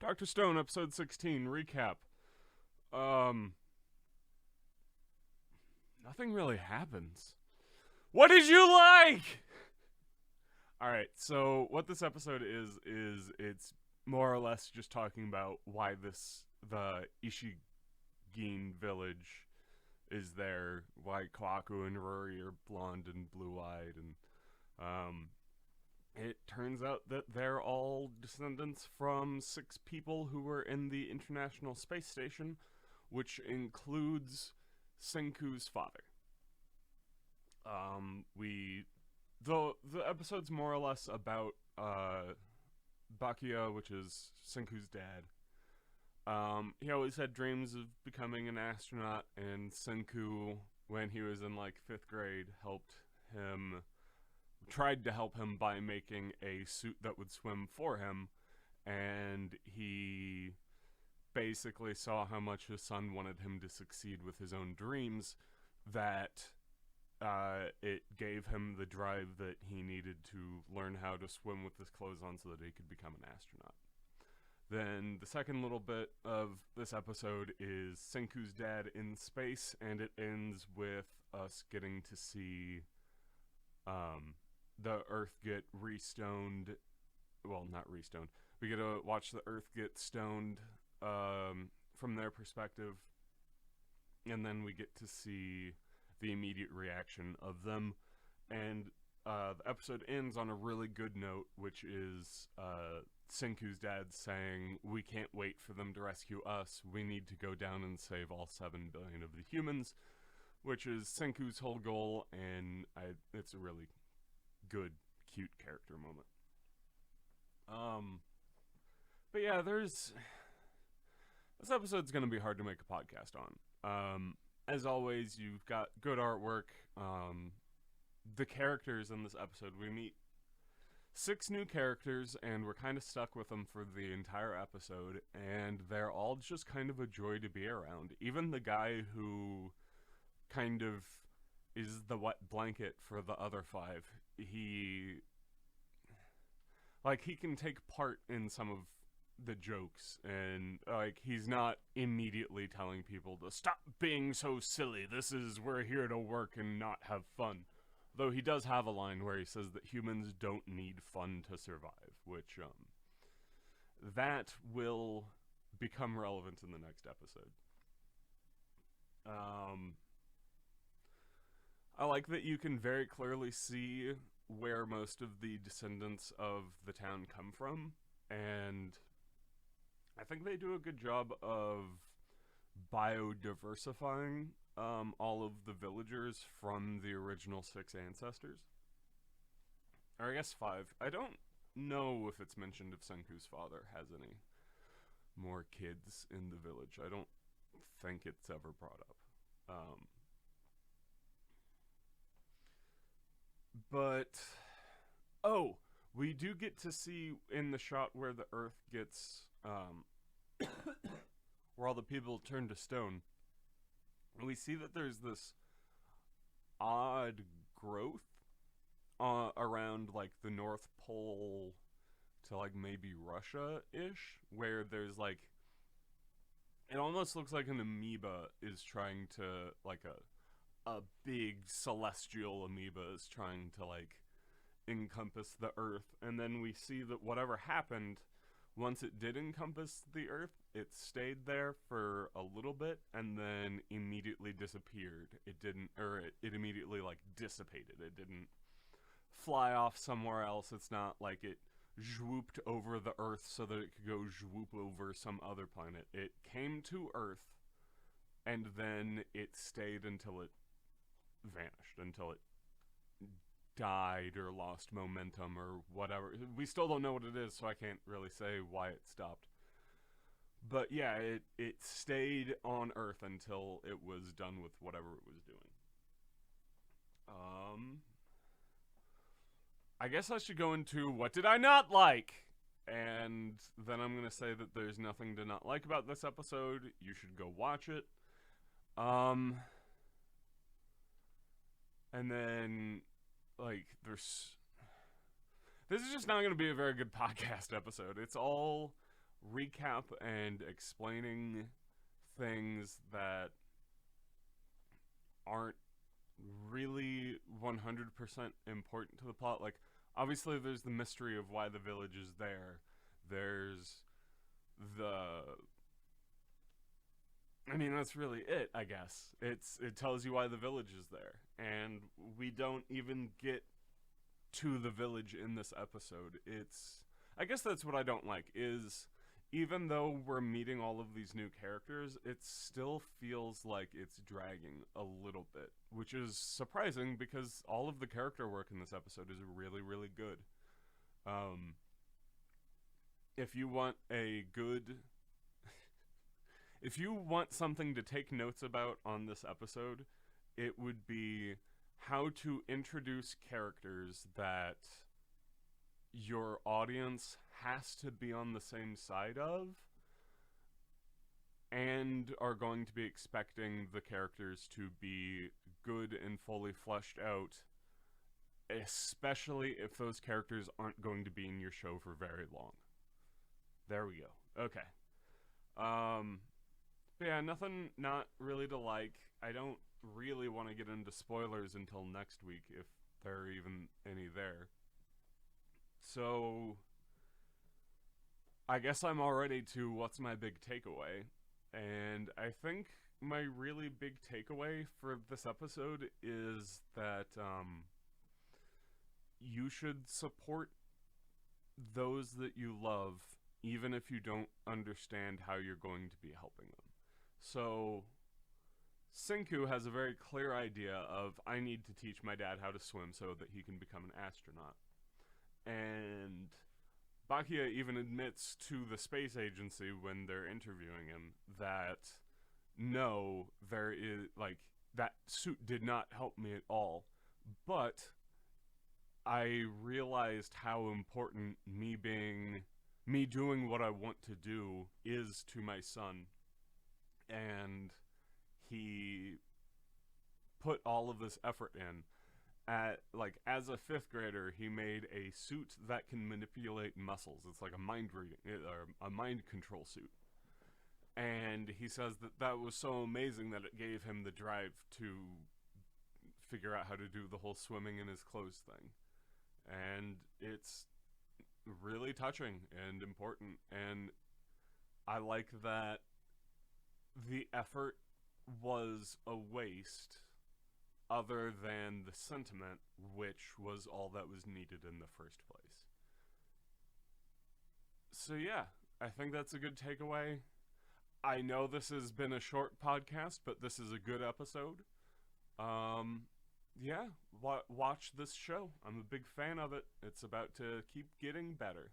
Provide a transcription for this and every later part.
Dr. Stone, episode 16, recap. Nothing really happens. What did you like? Alright, so what this episode is it's more or less just talking about why the Ishigin village is there, why Kawaku and Rory are blonde and blue-eyed, and, it turns out that they're all descendants from 6 people who were in the International Space Station, which includes Senku's father. The episode's more or less about Bakuya, which is Senku's dad. He always had dreams of becoming an astronaut, and Senku, when he was in like 5th grade, tried to help him by making a suit that would swim for him, and he basically saw how much his son wanted him to succeed with his own dreams, that it gave him the drive that he needed to learn how to swim with his clothes on so that he could become an astronaut. Then the second little bit of this episode is Senku's dad in space, and it ends with us getting to see the Earth get re-stoned. Well, not re-stoned. We get to watch the Earth get stoned from their perspective, and then we get to see the immediate reaction of them. And the episode ends on a really good note, which is Senku's dad saying, "We can't wait for them to rescue us. We need to go down and save all 7 billion of the humans," which is Senku's whole goal, and it's a really good, cute character moment. But yeah, this episode's gonna be hard to make a podcast on. As always, you've got good artwork. The characters in this episode, we meet 6 new characters, and we're kind of stuck with them for the entire episode, and they're all just kind of a joy to be around. Even the guy who kind of is the wet blanket for the other 5, he can take part in some of the jokes, and he's not immediately telling people to stop being so silly, we're here to work and not have fun. Though he does have a line where he says that humans don't need fun to survive, which that will become relevant in the next episode. I like that you can very clearly see where most of the descendants of the town come from, and I think they do a good job of biodiversifying all of the villagers from the original 6 ancestors. Or I guess 5. I don't know if it's mentioned if Senku's father has any more kids in the village. I don't think it's ever brought up. We do get to see in the shot where the Earth gets, where all the people turn to stone, we see that there's this odd growth around, like, the North Pole to, like, maybe Russia-ish, where there's, like, it almost looks like an amoeba is trying to, like, a big celestial amoeba is trying to, like, encompass the Earth, and then we see that whatever happened, once it did encompass the Earth, it stayed there for a little bit, and then immediately disappeared. It immediately, like, dissipated. It didn't fly off somewhere else. It's not like it zwooped over the Earth so that it could go zwoop over some other planet. It came to Earth, and then it stayed until it vanished, until it died or lost momentum or whatever. We still don't know what it is, so I can't really say why it stopped. But yeah, it stayed on Earth until it was done with whatever it was doing. I guess I should go into what did I not like? And then I'm going to say that there's nothing to not like about this episode. You should go watch it. And then, like, this is just not going to be a very good podcast episode. It's all recap and explaining things that aren't really 100% important to the plot. Like, obviously, there's the mystery of why the village is there. There's the. I mean, that's really it, I guess. It tells you why the village is there. And we don't even get to the village in this episode. I guess that's what I don't like, is even though we're meeting all of these new characters, it still feels like it's dragging a little bit, which is surprising because all of the character work in this episode is really, really good. If you want a good... If you want something to take notes about on this episode, it would be how to introduce characters that your audience has to be on the same side of and are going to be expecting the characters to be good and fully fleshed out, especially if those characters aren't going to be in your show for very long. There we go. Okay. But yeah, nothing not really to like. I don't really want to get into spoilers until next week, if there are even any there. So, I guess I'm already to what's my big takeaway. And I think my really big takeaway for this episode is that you should support those that you love, even if you don't understand how you're going to be helping them. So, Senku has a very clear idea of, I need to teach my dad how to swim so that he can become an astronaut. And Bakia even admits to the space agency when they're interviewing him that, no, there is, like, that suit did not help me at all. But I realized how important me doing what I want to do is to my son. And he put all of this effort in. As a 5th grader, he made a suit that can manipulate muscles. It's like a mind control suit. And he says that was so amazing that it gave him the drive to figure out how to do the whole swimming in his clothes thing. And it's really touching and important. And I like that the effort was a waste other than the sentiment, which was all that was needed in the first place. So yeah, I think that's a good takeaway. I know this has been a short podcast, but this is a good episode. Yeah, watch this show. I'm a big fan of it. It's about to keep getting better.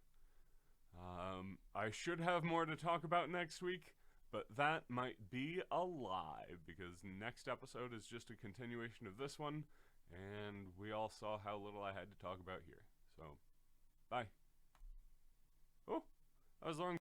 I should have more to talk about next week, but that might be a lie, because next episode is just a continuation of this one, and we all saw how little I had to talk about here. So, bye. Oh, that was long.